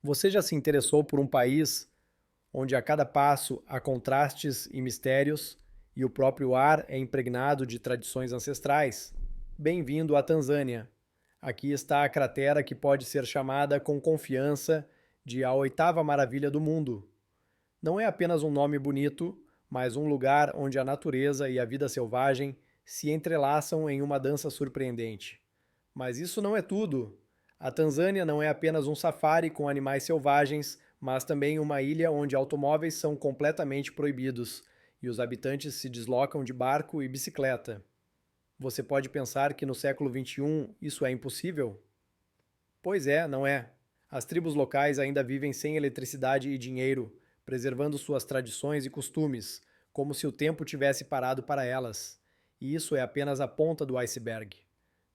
Você já se interessou por um país onde a cada passo há contrastes e mistérios e o próprio ar é impregnado de tradições ancestrais? Bem-vindo à Tanzânia. Aqui está a cratera que pode ser chamada com confiança de a oitava maravilha do mundo. Não é apenas um nome bonito, mas um lugar onde a natureza e a vida selvagem se entrelaçam em uma dança surpreendente. Mas isso não é tudo. A Tanzânia não é apenas um safari com animais selvagens, mas também uma ilha onde automóveis são completamente proibidos e os habitantes se deslocam de barco e bicicleta. Você pode pensar que no século XXI isso é impossível? Pois é, não é. As tribos locais ainda vivem sem eletricidade e dinheiro, preservando suas tradições e costumes, como se o tempo tivesse parado para elas. E isso é apenas a ponta do iceberg.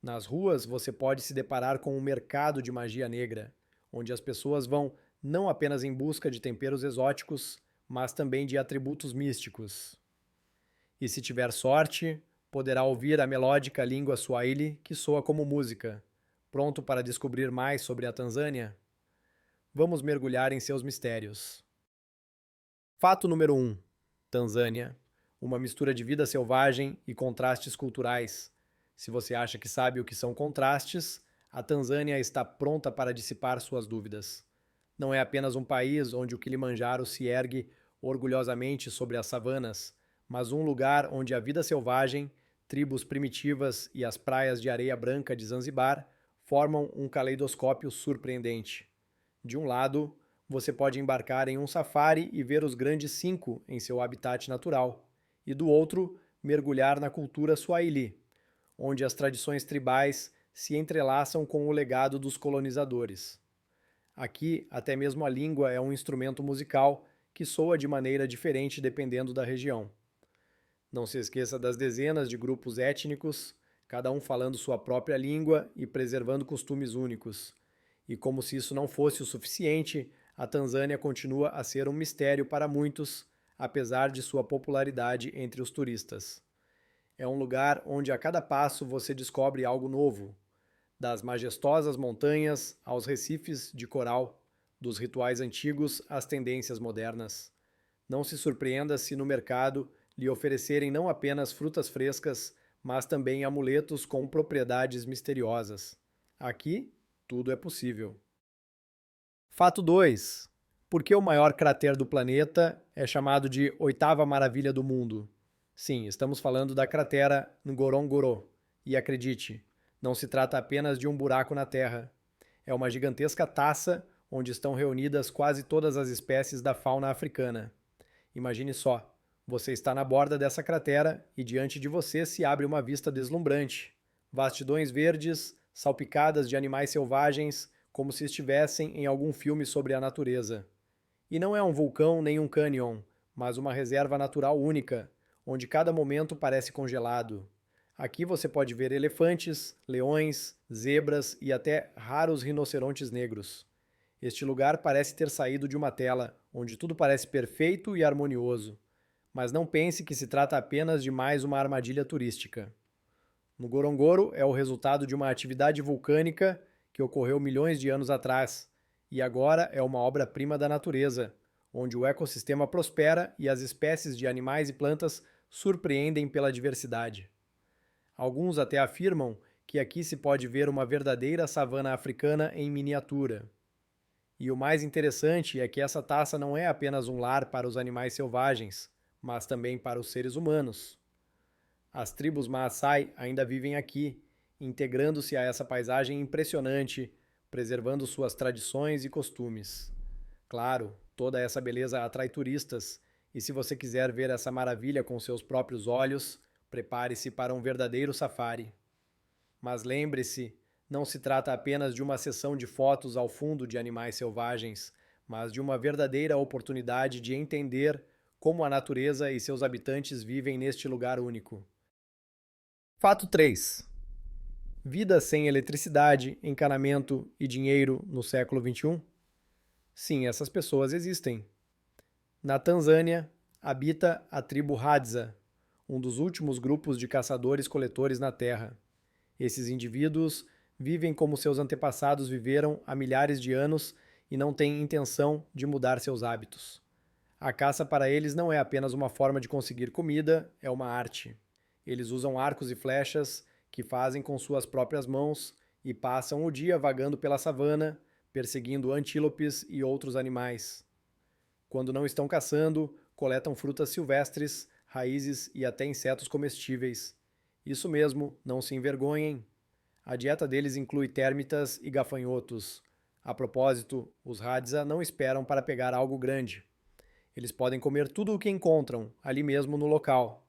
Nas ruas, você pode se deparar com um mercado de magia negra, onde as pessoas vão não apenas em busca de temperos exóticos, mas também de atributos místicos. E se tiver sorte, poderá ouvir a melódica língua Swahili que soa como música. Pronto para descobrir mais sobre a Tanzânia? Vamos mergulhar em seus mistérios. Fato número 1. Tanzânia. Uma mistura de vida selvagem e contrastes culturais. Se você acha que sabe o que são contrastes, a Tanzânia está pronta para dissipar suas dúvidas. Não é apenas um país onde o Kilimanjaro se ergue orgulhosamente sobre as savanas, mas um lugar onde a vida selvagem, tribos primitivas e as praias de areia branca de Zanzibar formam um caleidoscópio surpreendente. De um lado, você pode embarcar em um safari e ver os grandes cinco em seu habitat natural, e do outro, mergulhar na cultura Swahili, onde as tradições tribais se entrelaçam com o legado dos colonizadores. Aqui, até mesmo a língua é um instrumento musical que soa de maneira diferente dependendo da região. Não se esqueça das dezenas de grupos étnicos, cada um falando sua própria língua e preservando costumes únicos. E como se isso não fosse o suficiente, a Tanzânia continua a ser um mistério para muitos, apesar de sua popularidade entre os turistas. É um lugar onde a cada passo você descobre algo novo, das majestosas montanhas aos recifes de coral, dos rituais antigos às tendências modernas. Não se surpreenda se no mercado lhe oferecerem não apenas frutas frescas, mas também amuletos com propriedades misteriosas. Aqui, tudo é possível. Fato 2. Por que o maior crater do planeta é chamado de oitava maravilha do mundo? Sim, estamos falando da cratera Ngorongoro. E acredite, não se trata apenas de um buraco na Terra. É uma gigantesca taça onde estão reunidas quase todas as espécies da fauna africana. Imagine só, você está na borda dessa cratera e diante de você se abre uma vista deslumbrante. Vastidões verdes, salpicadas de animais selvagens, como se estivessem em algum filme sobre a natureza. E não é um vulcão nem um cânion, mas uma reserva natural única, onde cada momento parece congelado. Aqui você pode ver elefantes, leões, zebras e até raros rinocerontes negros. Este lugar parece ter saído de uma tela, onde tudo parece perfeito e harmonioso. Mas não pense que se trata apenas de mais uma armadilha turística. No Gorongoro é o resultado de uma atividade vulcânica que ocorreu milhões de anos atrás e agora é uma obra-prima da natureza, onde o ecossistema prospera e as espécies de animais e plantas surpreendem pela diversidade. Alguns até afirmam que aqui se pode ver uma verdadeira savana africana em miniatura. E o mais interessante é que essa taça não é apenas um lar para os animais selvagens, mas também para os seres humanos. As tribos Maasai ainda vivem aqui, integrando-se a essa paisagem impressionante, preservando suas tradições e costumes. Claro, toda essa beleza atrai turistas, e se você quiser ver essa maravilha com seus próprios olhos, prepare-se para um verdadeiro safari. Mas lembre-se, não se trata apenas de uma sessão de fotos ao fundo de animais selvagens, mas de uma verdadeira oportunidade de entender como a natureza e seus habitantes vivem neste lugar único. Fato 3. Vida sem eletricidade, encanamento e dinheiro no século XXI? Sim, essas pessoas existem. Na Tanzânia, habita a tribo Hadza, um dos últimos grupos de caçadores-coletores na Terra. Esses indivíduos vivem como seus antepassados viveram há milhares de anos e não têm intenção de mudar seus hábitos. A caça para eles não é apenas uma forma de conseguir comida, é uma arte. Eles usam arcos e flechas que fazem com suas próprias mãos e passam o dia vagando pela savana, perseguindo antílopes e outros animais. Quando não estão caçando, coletam frutas silvestres, raízes e até insetos comestíveis. Isso mesmo, não se envergonhem. A dieta deles inclui térmitas e gafanhotos. A propósito, os Hadza não esperam para pegar algo grande. Eles podem comer tudo o que encontram, ali mesmo no local.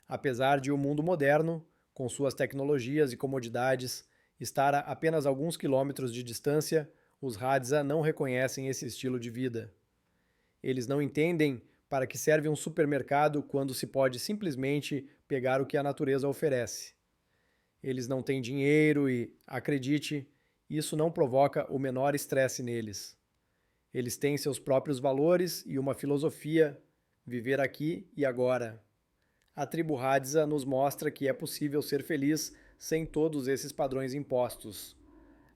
Apesar de o mundo moderno, com suas tecnologias e comodidades, estar a apenas alguns quilômetros de distância, os Hadza não reconhecem esse estilo de vida. Eles não entendem para que serve um supermercado quando se pode simplesmente pegar o que a natureza oferece. Eles não têm dinheiro e, acredite, isso não provoca o menor estresse neles. Eles têm seus próprios valores e uma filosofia, viver aqui e agora. A tribo Hadza nos mostra que é possível ser feliz sem todos esses padrões impostos.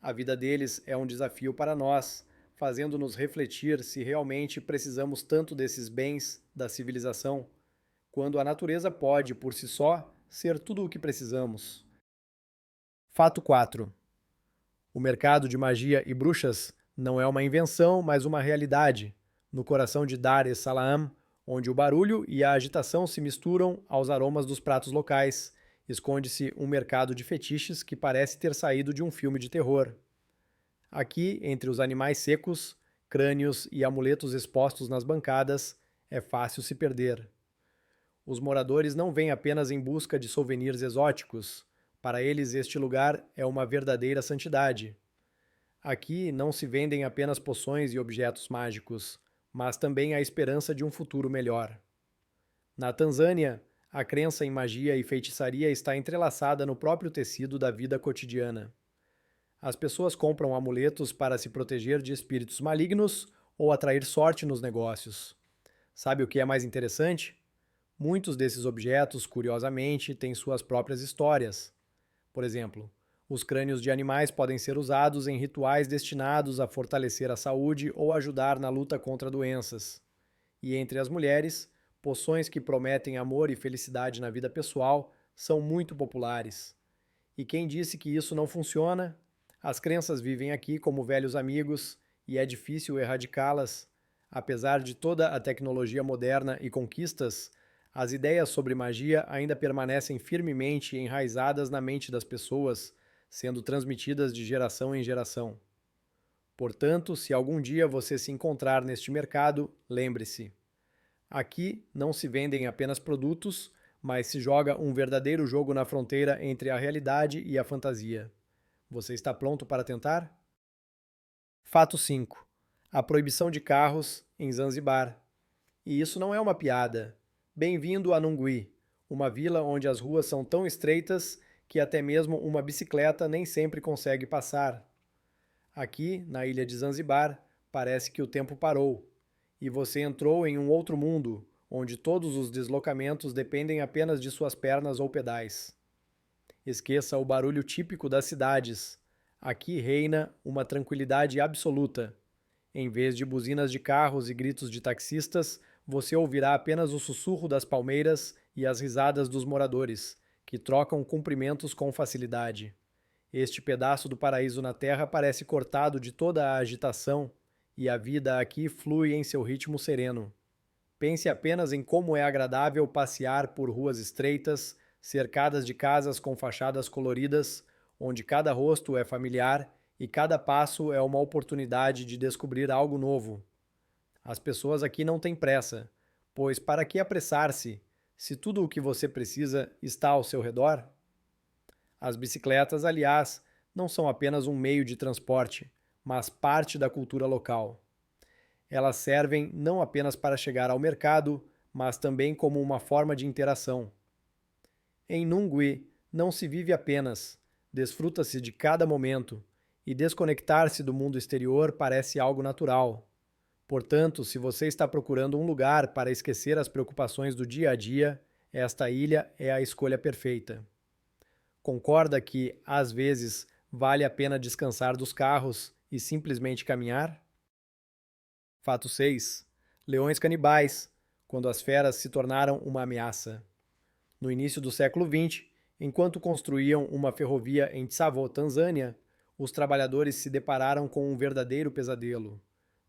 A vida deles é um desafio para nós, fazendo-nos refletir se realmente precisamos tanto desses bens da civilização, quando a natureza pode, por si só, ser tudo o que precisamos. Fato 4. O mercado de magia e bruxas não é uma invenção, mas uma realidade, no coração de Dar es Salaam, onde o barulho e a agitação se misturam aos aromas dos pratos locais, esconde-se um mercado de fetiches que parece ter saído de um filme de terror. Aqui, entre os animais secos, crânios e amuletos expostos nas bancadas, é fácil se perder. Os moradores não vêm apenas em busca de souvenirs exóticos. Para eles, este lugar é uma verdadeira santidade. Aqui não se vendem apenas poções e objetos mágicos, mas também a esperança de um futuro melhor. Na Tanzânia, a crença em magia e feitiçaria está entrelaçada no próprio tecido da vida cotidiana. As pessoas compram amuletos para se proteger de espíritos malignos ou atrair sorte nos negócios. Sabe o que é mais interessante? Muitos desses objetos, curiosamente, têm suas próprias histórias. Por exemplo, os crânios de animais podem ser usados em rituais destinados a fortalecer a saúde ou ajudar na luta contra doenças. E entre as mulheres, poções que prometem amor e felicidade na vida pessoal são muito populares. E quem disse que isso não funciona? As crenças vivem aqui como velhos amigos e é difícil erradicá-las. Apesar de toda a tecnologia moderna e conquistas, as ideias sobre magia ainda permanecem firmemente enraizadas na mente das pessoas, sendo transmitidas de geração em geração. Portanto, se algum dia você se encontrar neste mercado, lembre-se: aqui não se vendem apenas produtos, mas se joga um verdadeiro jogo na fronteira entre a realidade e a fantasia. Você está pronto para tentar? Fato 5. A proibição de carros em Zanzibar. E isso não é uma piada. Bem-vindo a Nungwi, uma vila onde as ruas são tão estreitas que até mesmo uma bicicleta nem sempre consegue passar. Aqui, na ilha de Zanzibar, parece que o tempo parou, e você entrou em um outro mundo, onde todos os deslocamentos dependem apenas de suas pernas ou pedais. Esqueça o barulho típico das cidades. Aqui reina uma tranquilidade absoluta. Em vez de buzinas de carros e gritos de taxistas, você ouvirá apenas o sussurro das palmeiras e as risadas dos moradores, que trocam cumprimentos com facilidade. Este pedaço do paraíso na Terra parece cortado de toda a agitação, e a vida aqui flui em seu ritmo sereno. Pense apenas em como é agradável passear por ruas estreitas, cercadas de casas com fachadas coloridas, onde cada rosto é familiar e cada passo é uma oportunidade de descobrir algo novo. As pessoas aqui não têm pressa, pois para que apressar-se, se tudo o que você precisa está ao seu redor? As bicicletas, aliás, não são apenas um meio de transporte, mas parte da cultura local. Elas servem não apenas para chegar ao mercado, mas também como uma forma de interação. Em Nungwi, não se vive apenas, desfruta-se de cada momento, e desconectar-se do mundo exterior parece algo natural. Portanto, se você está procurando um lugar para esquecer as preocupações do dia a dia, esta ilha é a escolha perfeita. Concorda que, às vezes, vale a pena descansar dos carros e simplesmente caminhar? Fato 6. Leões canibais, quando as feras se tornaram uma ameaça. No início do século XX, enquanto construíam uma ferrovia em Tsavo, Tanzânia, os trabalhadores se depararam com um verdadeiro pesadelo.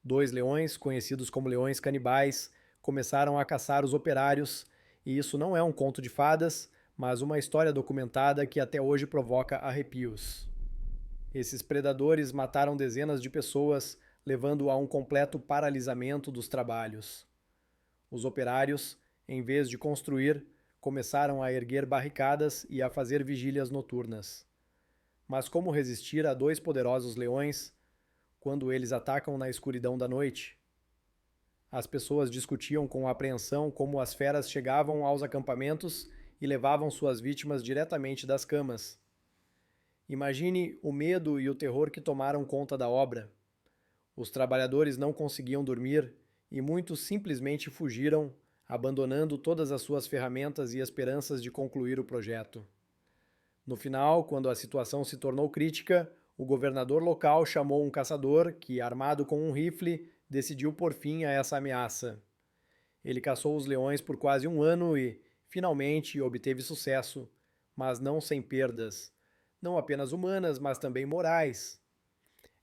Dois leões, conhecidos como leões canibais, começaram a caçar os operários, e isso não é um conto de fadas, mas uma história documentada que até hoje provoca arrepios. Esses predadores mataram dezenas de pessoas, levando a um completo paralisamento dos trabalhos. Os operários, em vez de construir, começaram a erguer barricadas e a fazer vigílias noturnas. Mas como resistir a dois poderosos leões quando eles atacam na escuridão da noite? As pessoas discutiam com apreensão como as feras chegavam aos acampamentos e levavam suas vítimas diretamente das camas. Imagine o medo e o terror que tomaram conta da obra. Os trabalhadores não conseguiam dormir e muitos simplesmente fugiram, abandonando todas as suas ferramentas e esperanças de concluir o projeto. No final, quando a situação se tornou crítica, o governador local chamou um caçador que, armado com um rifle, decidiu pôr fim a essa ameaça. Ele caçou os leões por quase um ano e, finalmente, obteve sucesso, mas não sem perdas, não apenas humanas, mas também morais.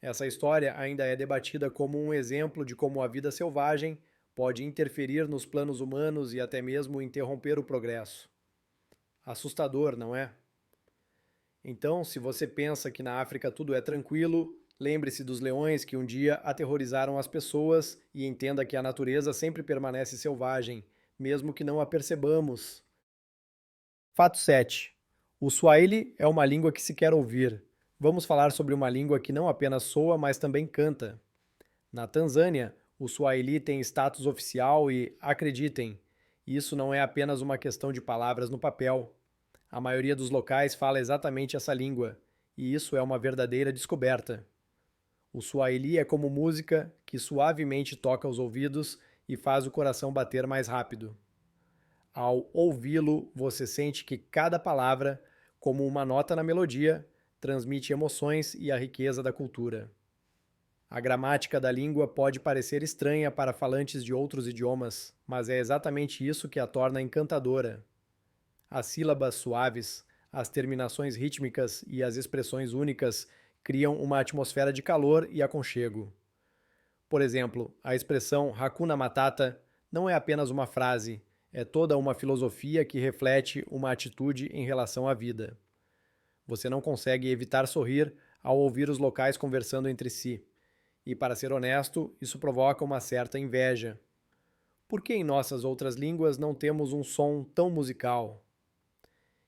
Essa história ainda é debatida como um exemplo de como a vida selvagem pode interferir nos planos humanos e até mesmo interromper o progresso. Assustador, não é? Então, se você pensa que na África tudo é tranquilo, lembre-se dos leões que um dia aterrorizaram as pessoas e entenda que a natureza sempre permanece selvagem, mesmo que não a percebamos. Fato 7. O Swahili é uma língua que se quer ouvir. Vamos falar sobre uma língua que não apenas soa, mas também canta. Na Tanzânia, o Swahili tem status oficial e, acreditem, isso não é apenas uma questão de palavras no papel. A maioria dos locais fala exatamente essa língua, e isso é uma verdadeira descoberta. O Swahili é como música que suavemente toca os ouvidos e faz o coração bater mais rápido. Ao ouvi-lo, você sente que cada palavra, como uma nota na melodia, transmite emoções e a riqueza da cultura. A gramática da língua pode parecer estranha para falantes de outros idiomas, mas é exatamente isso que a torna encantadora. As sílabas suaves, as terminações rítmicas e as expressões únicas criam uma atmosfera de calor e aconchego. Por exemplo, a expressão Hakuna Matata não é apenas uma frase, é toda uma filosofia que reflete uma atitude em relação à vida. Você não consegue evitar sorrir ao ouvir os locais conversando entre si. E, para ser honesto, isso provoca uma certa inveja. Por que em nossas outras línguas não temos um som tão musical?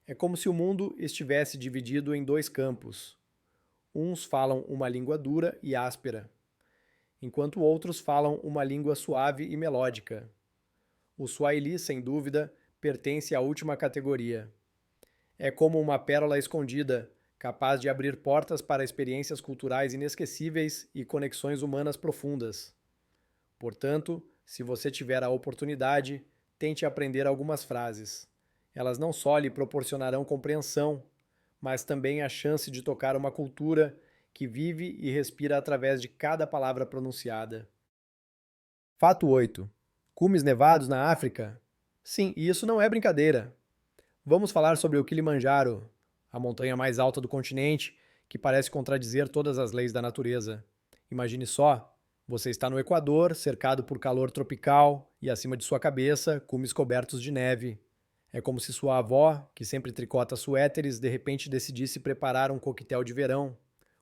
É como se o mundo estivesse dividido em dois campos. Uns falam uma língua dura e áspera, enquanto outros falam uma língua suave e melódica. O Swahili, sem dúvida, pertence à última categoria. É como uma pérola escondida, capaz de abrir portas para experiências culturais inesquecíveis e conexões humanas profundas. Portanto, se você tiver a oportunidade, tente aprender algumas frases. Elas não só lhe proporcionarão compreensão, mas também a chance de tocar uma cultura que vive e respira através de cada palavra pronunciada. Fato 8. Cumes nevados na África? Sim, e isso não é brincadeira. Vamos falar sobre o Kilimanjaro, a montanha mais alta do continente, que parece contradizer todas as leis da natureza. Imagine só, você está no Equador, cercado por calor tropical, e acima de sua cabeça, cumes cobertos de neve. É como se sua avó, que sempre tricota suéteres, de repente decidisse preparar um coquetel de verão.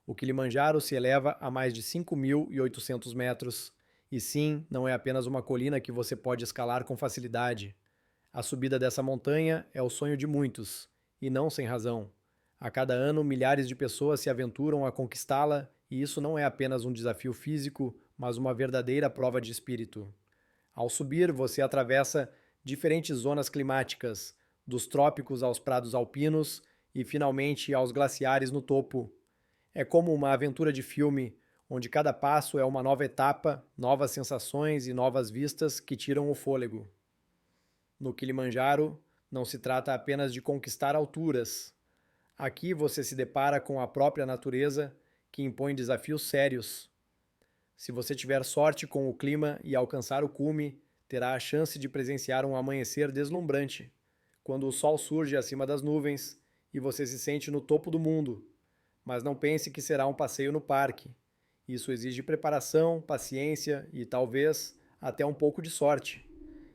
O Kilimanjaro se eleva a mais de 5.800 metros. E sim, não é apenas uma colina que você pode escalar com facilidade. A subida dessa montanha é o sonho de muitos, e não sem razão. A cada ano, milhares de pessoas se aventuram a conquistá-la, e isso não é apenas um desafio físico, mas uma verdadeira prova de espírito. Ao subir, você atravessa diferentes zonas climáticas, dos trópicos aos prados alpinos e finalmente aos glaciares no topo. É como uma aventura de filme, onde cada passo é uma nova etapa, novas sensações e novas vistas que tiram o fôlego. No Kilimanjaro, não se trata apenas de conquistar alturas. Aqui você se depara com a própria natureza que impõe desafios sérios. Se você tiver sorte com o clima e alcançar o cume, terá a chance de presenciar um amanhecer deslumbrante, quando o sol surge acima das nuvens e você se sente no topo do mundo. Mas não pense que será um passeio no parque. Isso exige preparação, paciência e talvez até um pouco de sorte.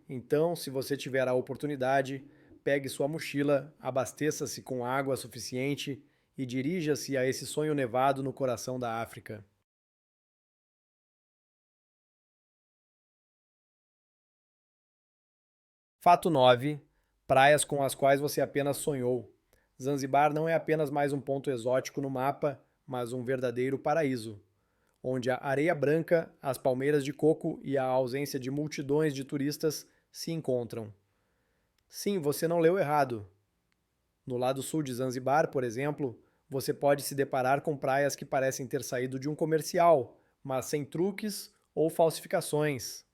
Então, se você tiver a oportunidade, pegue sua mochila, abasteça-se com água suficiente e dirija-se a esse sonho nevado no coração da África. Fato 9. Praias com as quais você apenas sonhou. Zanzibar não é apenas mais um ponto exótico no mapa, mas um verdadeiro paraíso, onde a areia branca, as palmeiras de coco e a ausência de multidões de turistas se encontram. Sim, você não leu errado. No lado sul de Zanzibar, por exemplo, você pode se deparar com praias que parecem ter saído de um comercial, mas sem truques ou falsificações.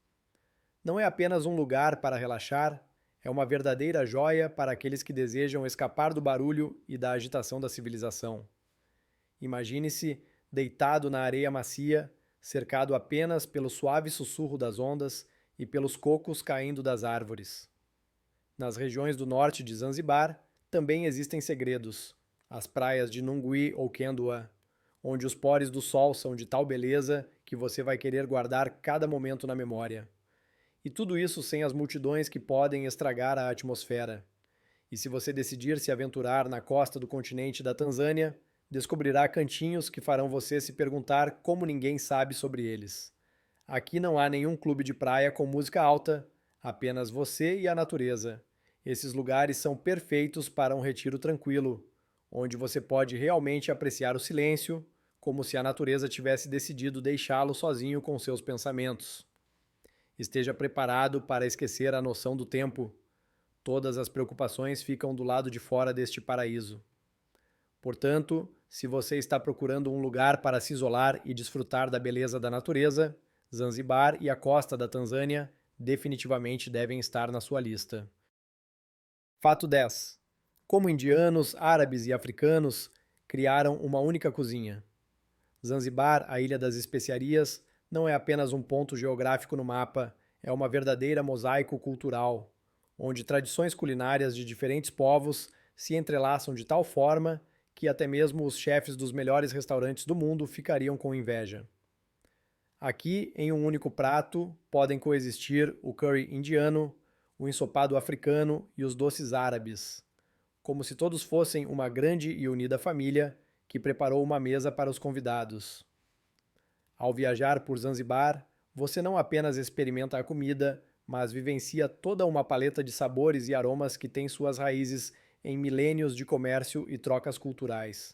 Não é apenas um lugar para relaxar, é uma verdadeira joia para aqueles que desejam escapar do barulho e da agitação da civilização. Imagine-se deitado na areia macia, cercado apenas pelo suave sussurro das ondas e pelos cocos caindo das árvores. Nas regiões do norte de Zanzibar também existem segredos. As praias de Nungwi ou Kendua, onde os pores do sol são de tal beleza que você vai querer guardar cada momento na memória. E tudo isso sem as multidões que podem estragar a atmosfera. E se você decidir se aventurar na costa do continente da Tanzânia, descobrirá cantinhos que farão você se perguntar como ninguém sabe sobre eles. Aqui não há nenhum clube de praia com música alta, apenas você e a natureza. Esses lugares são perfeitos para um retiro tranquilo, onde você pode realmente apreciar o silêncio, como se a natureza tivesse decidido deixá-lo sozinho com seus pensamentos. Esteja preparado para esquecer a noção do tempo. Todas as preocupações ficam do lado de fora deste paraíso. Portanto, se você está procurando um lugar para se isolar e desfrutar da beleza da natureza, Zanzibar e a costa da Tanzânia definitivamente devem estar na sua lista. Fato 10. Como indianos, árabes e africanos criaram uma única cozinha. Zanzibar, a Ilha das Especiarias, não é apenas um ponto geográfico no mapa, é uma verdadeira mosaico cultural, onde tradições culinárias de diferentes povos se entrelaçam de tal forma que até mesmo os chefes dos melhores restaurantes do mundo ficariam com inveja. Aqui, em um único prato, podem coexistir o curry indiano, o ensopado africano e os doces árabes, como se todos fossem uma grande e unida família que preparou uma mesa para os convidados. Ao viajar por Zanzibar, você não apenas experimenta a comida, mas vivencia toda uma paleta de sabores e aromas que tem suas raízes em milênios de comércio e trocas culturais.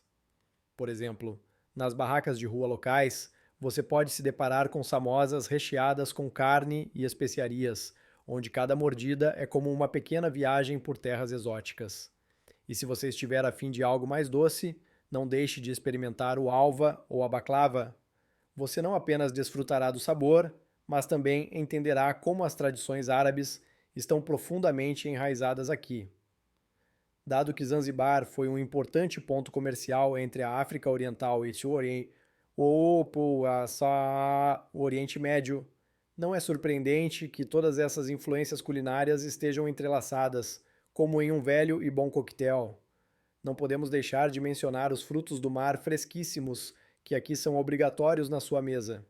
Por exemplo, nas barracas de rua locais, você pode se deparar com samosas recheadas com carne e especiarias, onde cada mordida é como uma pequena viagem por terras exóticas. E se você estiver a fim de algo mais doce, não deixe de experimentar o alva ou a baklava. Você não apenas desfrutará do sabor, mas também entenderá como as tradições árabes estão profundamente enraizadas aqui. Dado que Zanzibar foi um importante ponto comercial entre a África Oriental e o Oriente Médio, não é surpreendente que todas essas influências culinárias estejam entrelaçadas, como em um velho e bom coquetel. Não podemos deixar de mencionar os frutos do mar fresquíssimos que aqui são obrigatórios na sua mesa.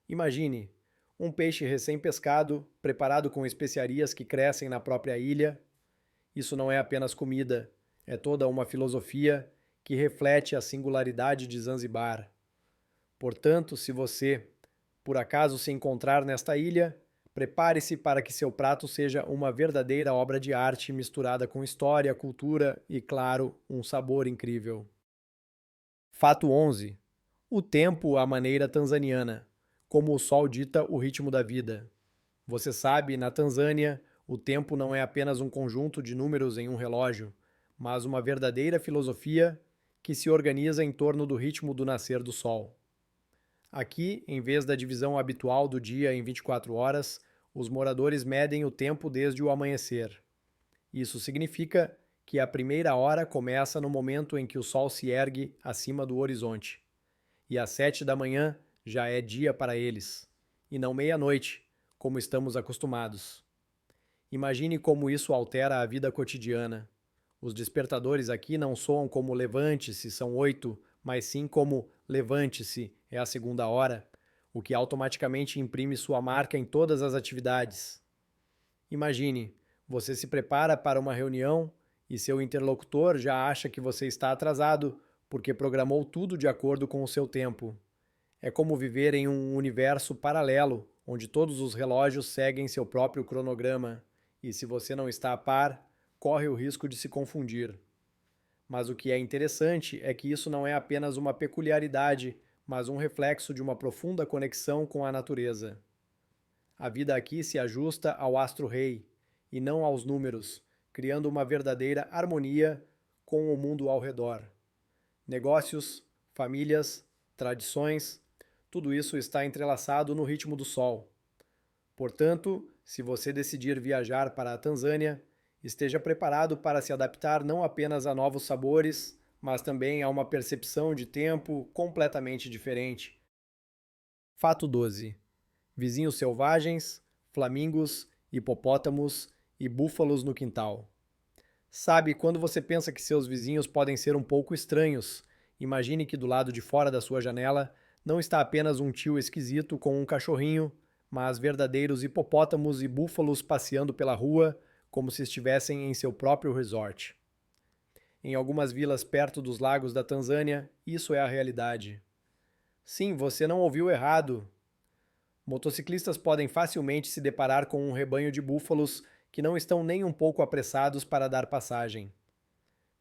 Imagine um peixe recém-pescado, preparado com especiarias que crescem na própria ilha. Isso não é apenas comida, é toda uma filosofia que reflete a singularidade de Zanzibar. Portanto, se você, por acaso, se encontrar nesta ilha, prepare-se para que seu prato seja uma verdadeira obra de arte misturada com história, cultura e, claro, um sabor incrível. Fato 11. O tempo à maneira tanzaniana, como o sol dita o ritmo da vida. Você sabe, na Tanzânia, o tempo não é apenas um conjunto de números em um relógio, mas uma verdadeira filosofia que se organiza em torno do ritmo do nascer do sol. Aqui, em vez da divisão habitual do dia em 24 horas, os moradores medem o tempo desde o amanhecer. Isso significa que a primeira hora começa no momento em que o sol se ergue acima do horizonte. e às 7 da manhã já é dia para eles, e não meia-noite, como estamos acostumados. Imagine como isso altera a vida cotidiana. Os despertadores aqui não soam como levante-se, são 8, mas sim como levante-se, é a segunda hora, o que automaticamente imprime sua marca em todas as atividades. Imagine, você se prepara para uma reunião e seu interlocutor já acha que você está atrasado porque programou tudo de acordo com o seu tempo. É como viver em um universo paralelo, onde todos os relógios seguem seu próprio cronograma, e se você não está a par, corre o risco de se confundir. Mas o que é interessante é que isso não é apenas uma peculiaridade, mas um reflexo de uma profunda conexão com a natureza. A vida aqui se ajusta ao astro-rei, e não aos números, criando uma verdadeira harmonia com o mundo ao redor. Negócios, famílias, tradições, tudo isso está entrelaçado no ritmo do Sol. Portanto, se você decidir viajar para a Tanzânia, esteja preparado para se adaptar não apenas a novos sabores, mas também a uma percepção de tempo completamente diferente. Fato 12. Vizinhos selvagens, flamingos, hipopótamos e búfalos no quintal. Sabe, quando você pensa que seus vizinhos podem ser um pouco estranhos, imagine que do lado de fora da sua janela não está apenas um tio esquisito com um cachorrinho, mas verdadeiros hipopótamos e búfalos passeando pela rua como se estivessem em seu próprio resort. Em algumas vilas perto dos lagos da Tanzânia, isso é a realidade. Sim, você não ouviu errado. Motociclistas podem facilmente se deparar com um rebanho de búfalos que não estão nem um pouco apressados para dar passagem.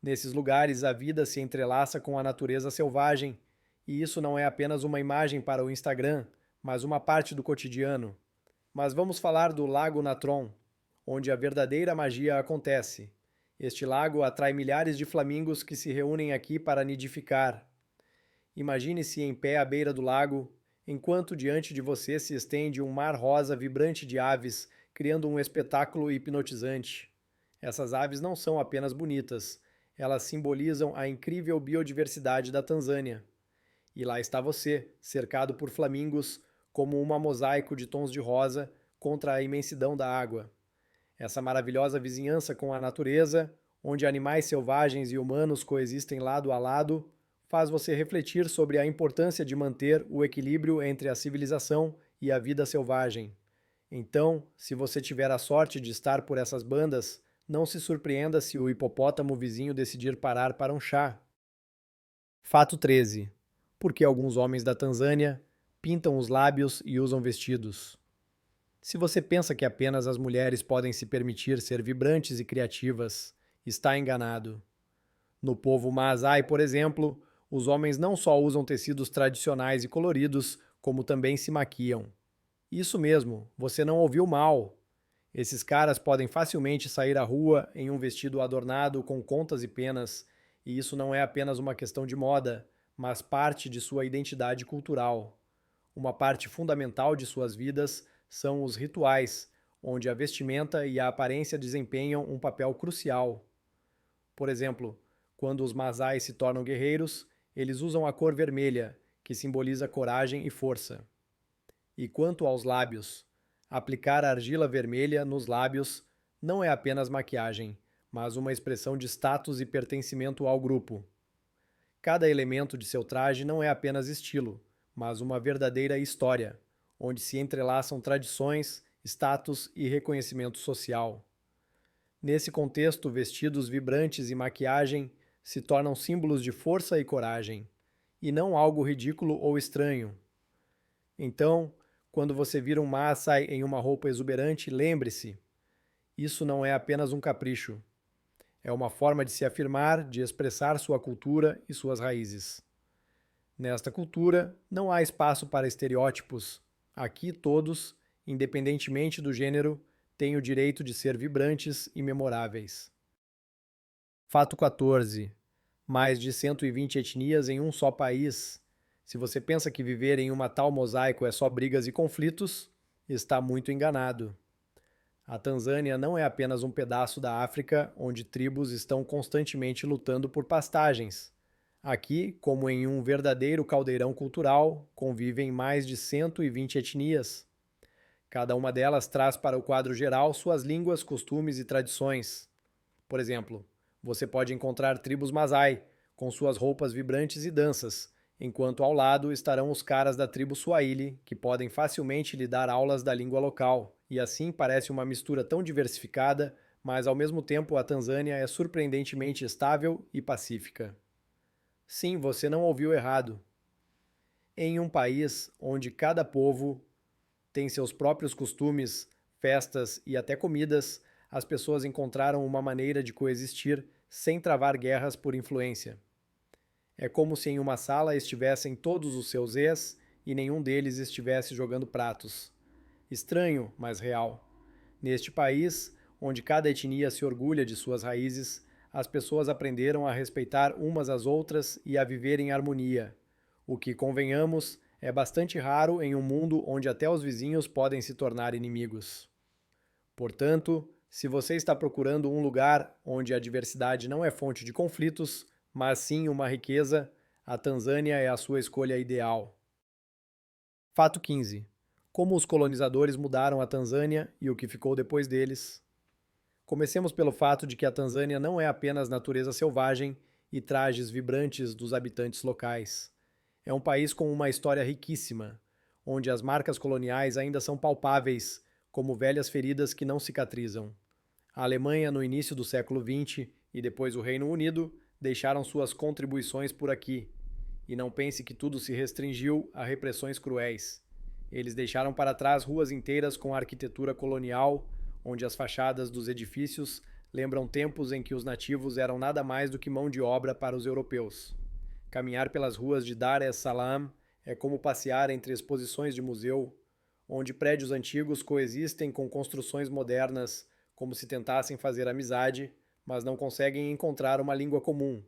Nesses lugares, a vida se entrelaça com a natureza selvagem, e isso não é apenas uma imagem para o Instagram, mas uma parte do cotidiano. Mas vamos falar do Lago Natron, onde a verdadeira magia acontece. Este lago atrai milhares de flamingos que se reúnem aqui para nidificar. Imagine-se em pé à beira do lago, enquanto diante de você se estende um mar rosa vibrante de aves, criando um espetáculo hipnotizante. Essas aves não são apenas bonitas, elas simbolizam a incrível biodiversidade da Tanzânia. E lá está você, cercado por flamingos, como um mosaico de tons de rosa contra a imensidão da água. Essa maravilhosa vizinhança com a natureza, onde animais selvagens e humanos coexistem lado a lado, faz você refletir sobre a importância de manter o equilíbrio entre a civilização e a vida selvagem. Então, se você tiver a sorte de estar por essas bandas, não se surpreenda se o hipopótamo vizinho decidir parar para um chá. Fato 13. Por que alguns homens da Tanzânia pintam os lábios e usam vestidos? Se você pensa que apenas as mulheres podem se permitir ser vibrantes e criativas, está enganado. No povo Maasai, por exemplo, os homens não só usam tecidos tradicionais e coloridos, como também se maquiam. Isso mesmo, você não ouviu mal. Esses caras podem facilmente sair à rua em um vestido adornado com contas e penas, e isso não é apenas uma questão de moda, mas parte de sua identidade cultural. Uma parte fundamental de suas vidas são os rituais, onde a vestimenta e a aparência desempenham um papel crucial. Por exemplo, quando os Masai se tornam guerreiros, eles usam a cor vermelha, que simboliza coragem e força. E quanto aos lábios, aplicar argila vermelha nos lábios não é apenas maquiagem, mas uma expressão de status e pertencimento ao grupo. Cada elemento de seu traje não é apenas estilo, mas uma verdadeira história, onde se entrelaçam tradições, status e reconhecimento social. Nesse contexto, vestidos vibrantes e maquiagem se tornam símbolos de força e coragem, e não algo ridículo ou estranho. Então, quando você vira um Maasai em uma roupa exuberante, lembre-se, isso não é apenas um capricho. É uma forma de se afirmar, de expressar sua cultura e suas raízes. Nesta cultura, não há espaço para estereótipos. Aqui todos, independentemente do gênero, têm o direito de ser vibrantes e memoráveis. Fato 14. Mais de 120 etnias em um só país. Se você pensa que viver em uma tal mosaico é só brigas e conflitos, está muito enganado. A Tanzânia não é apenas um pedaço da África onde tribos estão constantemente lutando por pastagens. Aqui, como em um verdadeiro caldeirão cultural, convivem mais de 120 etnias. Cada uma delas traz para o quadro geral suas línguas, costumes e tradições. Por exemplo, você pode encontrar tribos Masai, com suas roupas vibrantes e danças, enquanto ao lado estarão os caras da tribo Swahili, que podem facilmente lhe dar aulas da língua local, e assim parece uma mistura tão diversificada, mas ao mesmo tempo a Tanzânia é surpreendentemente estável e pacífica. Sim, você não ouviu errado. Em um país onde cada povo tem seus próprios costumes, festas e até comidas, as pessoas encontraram uma maneira de coexistir sem travar guerras por influência. É como se em uma sala estivessem todos os seus ex e nenhum deles estivesse jogando pratos. Estranho, mas real. Neste país, onde cada etnia se orgulha de suas raízes, as pessoas aprenderam a respeitar umas às outras e a viver em harmonia, o que, convenhamos, é bastante raro em um mundo onde até os vizinhos podem se tornar inimigos. Portanto, se você está procurando um lugar onde a diversidade não é fonte de conflitos, mas sim uma riqueza, a Tanzânia é a sua escolha ideal. Fato 15. Como os colonizadores mudaram a Tanzânia e o que ficou depois deles. Comecemos pelo fato de que a Tanzânia não é apenas natureza selvagem e trajes vibrantes dos habitantes locais. É um país com uma história riquíssima, onde as marcas coloniais ainda são palpáveis, como velhas feridas que não cicatrizam. A Alemanha, no início do século XX, e depois o Reino Unido, deixaram suas contribuições por aqui. E não pense que tudo se restringiu a repressões cruéis. Eles deixaram para trás ruas inteiras com arquitetura colonial, onde as fachadas dos edifícios lembram tempos em que os nativos eram nada mais do que mão de obra para os europeus. Caminhar pelas ruas de Dar es Salaam é como passear entre exposições de museu, onde prédios antigos coexistem com construções modernas, como se tentassem fazer amizade, mas não conseguem encontrar uma língua comum.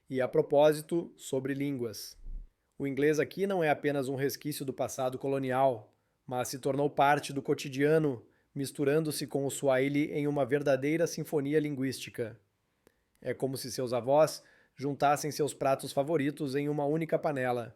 E a propósito, sobre línguas. O inglês aqui não é apenas um resquício do passado colonial, mas se tornou parte do cotidiano, misturando-se com o Swahili em uma verdadeira sinfonia linguística. É como se seus avós juntassem seus pratos favoritos em uma única panela.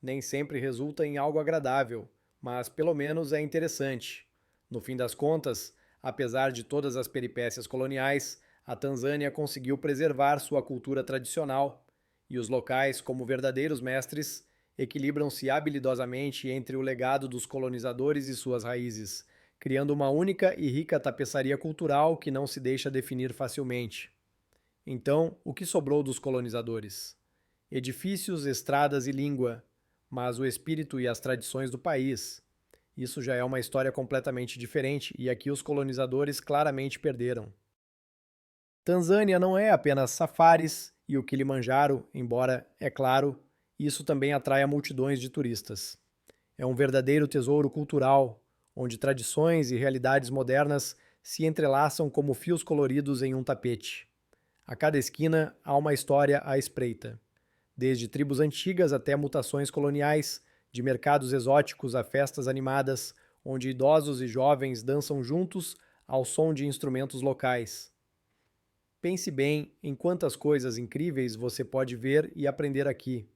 Nem sempre resulta em algo agradável, mas pelo menos é interessante. No fim das contas, apesar de todas as peripécias coloniais, a Tanzânia conseguiu preservar sua cultura tradicional, e os locais, como verdadeiros mestres, equilibram-se habilidosamente entre o legado dos colonizadores e suas raízes, criando uma única e rica tapeçaria cultural que não se deixa definir facilmente. Então, o que sobrou dos colonizadores? Edifícios, estradas e língua, mas o espírito e as tradições do país. Isso já é uma história completamente diferente e aqui os colonizadores claramente perderam. Tanzânia não é apenas safaris e o Kilimanjaro, embora, é claro, isso também atrai multidões de turistas. É um verdadeiro tesouro cultural, onde tradições e realidades modernas se entrelaçam como fios coloridos em um tapete. A cada esquina há uma história à espreita, desde tribos antigas até mutações coloniais, de mercados exóticos a festas animadas, onde idosos e jovens dançam juntos ao som de instrumentos locais. Pense bem em quantas coisas incríveis você pode ver e aprender aqui.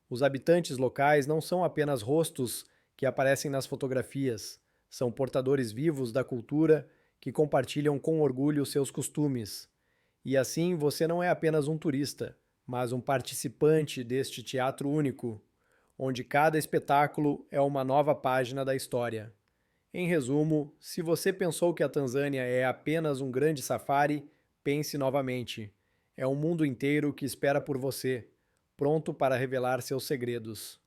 Os habitantes locais não são apenas rostos que aparecem nas fotografias, são portadores vivos da cultura que compartilham com orgulho seus costumes. E assim você não é apenas um turista, mas um participante deste teatro único, onde cada espetáculo é uma nova página da história. Em resumo, se você pensou que a Tanzânia é apenas um grande safari, pense novamente. É um mundo inteiro que espera por você, pronto para revelar seus segredos.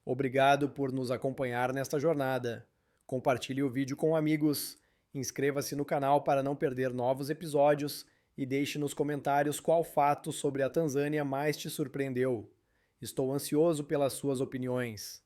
Obrigado por nos acompanhar nesta jornada. Compartilhe o vídeo com amigos, inscreva-se no canal para não perder novos episódios e deixe nos comentários qual fato sobre a Tanzânia mais te surpreendeu. Estou ansioso pelas suas opiniões.